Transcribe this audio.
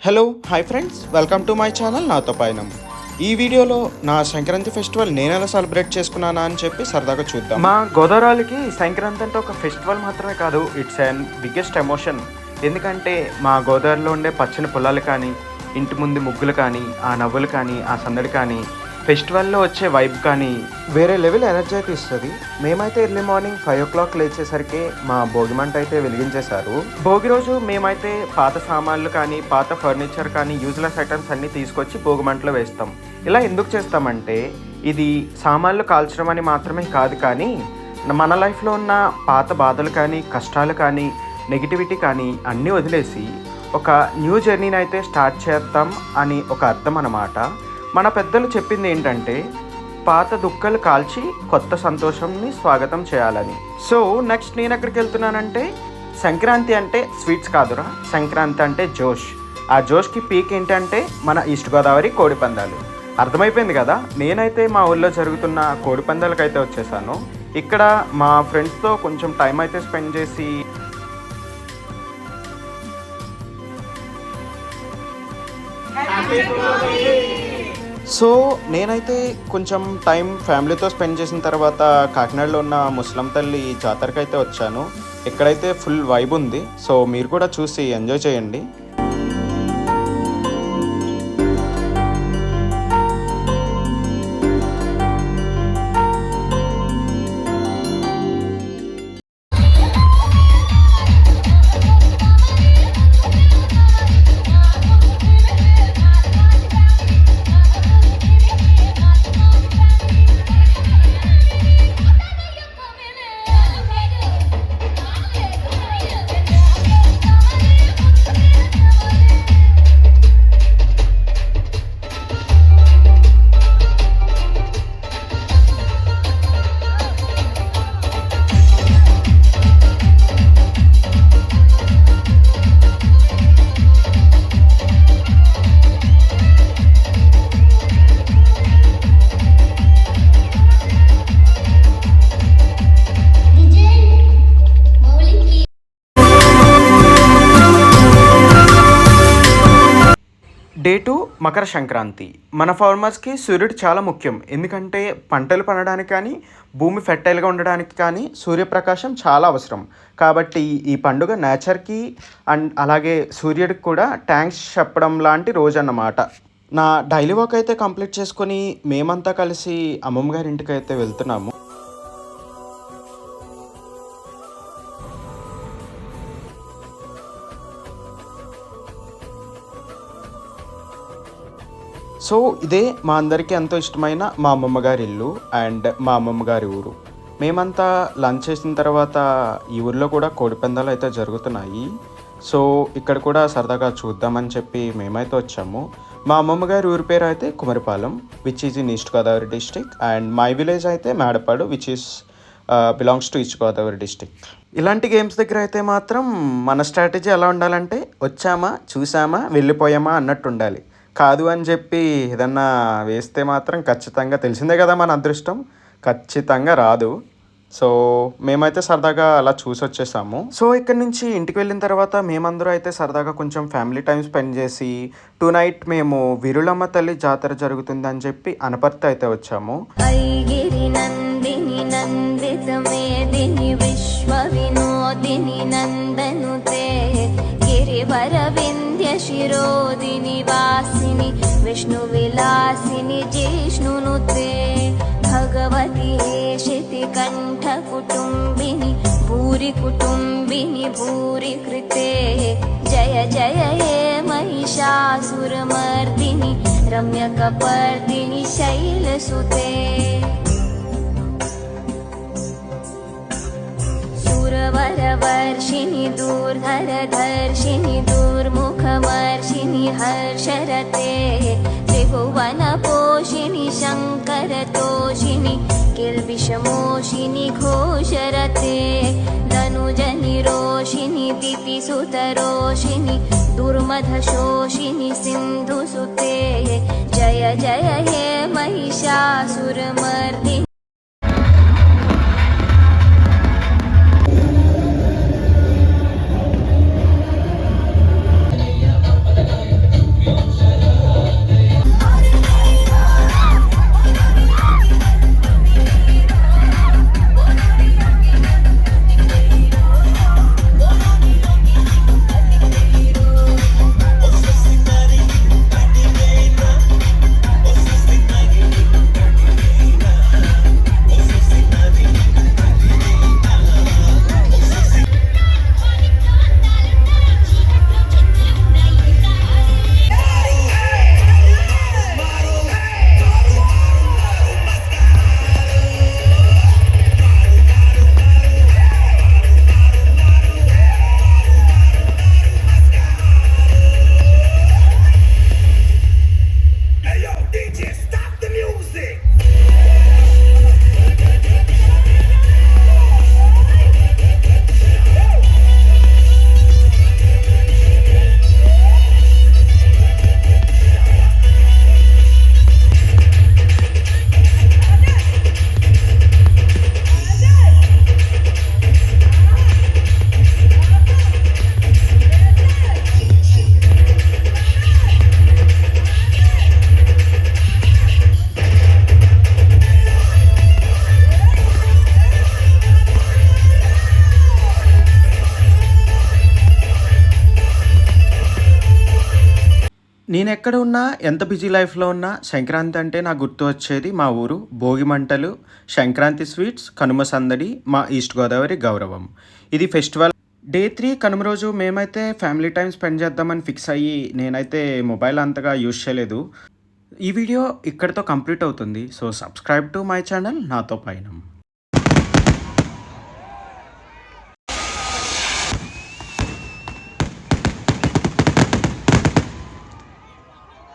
Hello hi friends, welcome to my channel నాతో పయనం. ఈ వీడియోలో నా సంక్రాంతి ఫెస్టివల్ నేను ఎలా సెలబ్రేట్ చేసుకున్నానా అని చెప్పి సరదాగా చూద్దాం. మా గోదావరికి సంక్రాంతి అంటే ఒక ఫెస్టివల్ మాత్రమే కాదు, ఇట్స్ అండ్ బిగ్గెస్ట్ ఎమోషన్. ఎందుకంటే మా గోదావరిలో ఉండే పచ్చని పొలాలు కానీ, ఇంటి ముందు ముగ్గులు కానీ, ఆ నవ్వులు కానీ, ఆ సందడి కానీ, ఫెస్టివల్లో వచ్చే వైబ్ కానీ వేరే లెవెల్ ఎనర్జీ అయితే ఇస్తుంది. మేమైతే ఎర్లీ మార్నింగ్ 5 o'clock లేచేసరికి మా భోగిమంట అయితే వెలిగించేశారు. భోగి రోజు మేమైతే పాత సామాన్లు కానీ, పాత ఫర్నిచర్ కానీ, యూజ్లెస్ ఐటమ్స్ అన్నీ తీసుకొచ్చి భోగిమంటలో వేస్తాం. ఇలా ఎందుకు చేస్తామంటే ఇది సామాన్లు కాల్చడం అని మాత్రమే కాదు, కానీ మన లైఫ్లో ఉన్న పాత బాధలు కానీ, కష్టాలు కానీ, నెగిటివిటీ కానీ అన్నీ వదిలేసి ఒక న్యూ జర్నీని అయితే స్టార్ట్ చేద్దాం అని ఒక అర్థం అన్నమాట. మన పెద్దలు చెప్పింది ఏంటంటే పాత దుఃఖాలు కాల్చి కొత్త సంతోషంని స్వాగతం చేయాలని. సో నెక్స్ట్ నేను ఎక్కడికి వెళ్తున్నానంటే, సంక్రాంతి అంటే స్వీట్స్ కాదురా, సంక్రాంతి అంటే జోష్. ఆ జోష్కి పీక్ ఏంటంటే మన ఈస్ట్ గోదావరి కోడిపందాలు. అర్థమైపోయింది కదా. నేనైతే మా ఊళ్ళో జరుగుతున్న కోడిపందాలకు అయితే వచ్చేసాను. ఇక్కడ మా ఫ్రెండ్స్తో కొంచెం టైం అయితే స్పెండ్ చేసి నేనైతే కొంచెం టైం ఫ్యామిలీతో స్పెండ్ చేసిన తర్వాత కాకినాడలో ఉన్న ముస్లిం తల్లి జాతరకి అయితే వచ్చాను. ఇక్కడైతే ఫుల్ వైబ్ ఉంది. సో మీరు కూడా చూసి ఎంజాయ్ చేయండి. డే 2 మకర సంక్రాంతి. మన ఫార్మర్స్కి సూర్యుడు చాలా ముఖ్యం. ఎందుకంటే పంటలు పండడానికి కానీ, భూమి ఫెర్టైల్గా ఉండడానికి కానీ సూర్యప్రకాశం చాలా అవసరం. కాబట్టి ఈ పండుగ నేచర్కి అండ్ అలాగే సూర్యుడికి కూడా థ్యాంక్స్ చెప్పడం లాంటి రోజు అన్నమాట. నా డైలీ వాక్ అయితే కంప్లీట్ చేసుకొని మేమంతా కలిసి అమ్మమ్మ గారి ఇంటికి అయితే వెళ్తున్నాము. సో ఇదే మా అందరికీ ఎంతో ఇష్టమైన మా అమ్మమ్మ గారి ఇల్లు అండ్ మా అమ్మమ్మ గారి ఊరు. మేమంతా లంచ్ చేసిన తర్వాత ఈ ఊరిలో కూడా కోడిపందాలు అయితే జరుగుతున్నాయి. సో ఇక్కడ కూడా సరదాగా చూద్దామని చెప్పి మేమైతే వచ్చాము. మా అమ్మమ్మ గారి ఊరి పేరు అయితే Kumaripalem, which is in east Godavari district, and my village అయితే Medapadu, which is belongs to east Godavari district. ఇలాంటి గేమ్స్ దగ్గర అయితే మాత్రం మన స్ట్రాటజీ ఎలా ఉండాలంటే వచ్చామా, చూసామా, వెళ్ళిపోయామా అన్నట్టు ఉండాలి. కాదు అని చెప్పి ఏదన్నా వేస్తే మాత్రం ఖచ్చితంగా తెలిసిందే కదా మన అదృష్టం, ఖచ్చితంగా రాదు. సో మేమైతే సరదాగా అలా చూసి వచ్చేసాము. సో ఇక్కడి నుంచి ఇంటికి వెళ్ళిన తర్వాత మేమందరూ అయితే సరదాగా కొంచెం ఫ్యామిలీ టైం స్పెండ్ చేసి 2 night మేము వీరులమ్మ తల్లి జాతర జరుగుతుందని చెప్పి అనపర్తి అయితే వచ్చాము. शिरोदिनि वासिनि विष्णु विलासिनि जिष्णुनुते भगवती हेशिति कंठ कुटुंबिनि भूरि कुटुंबिनि भूरि कृते जय जय हे महिषासुरमर्दिनि रम्यकपर्दिनि शैलसुते सुरवरवर्षिणि दूर्धरधर्षिणि दूर्मुखमर्षिणि हर्षरते त्रिभुवनपोषिणि शङ्करतोषिणि किल्बिषमोषिनि घोषरते धनुजनिरोषिणि दितिसुतरोषिणि दुर्मधशोषिनि सिन्धुसुते जय जय हे महिषासुरमर्दिनि నేను ఎక్కడ ఉన్నా ఎంత బిజీ లైఫ్లో ఉన్నా సంక్రాంతి అంటే నాకు గుర్తు వచ్చేది మా ఊరు భోగి మంటలు, సంక్రాంతి స్వీట్స్, కనుమ సందడి, మా ఈస్ట్ గోదావరి గౌరవం. ఇది ఫెస్టివల్ డే 3 కనుమ రోజు మేమైతే ఫ్యామిలీ టైం స్పెండ్ చేద్దామని ఫిక్స్ అయ్యి నేనైతే మొబైల్ అంతగా యూజ్ చేయలేదు. ఈ వీడియో ఇక్కడితో కంప్లీట్ అవుతుంది. So subscribe to my channel నాతో పయనం.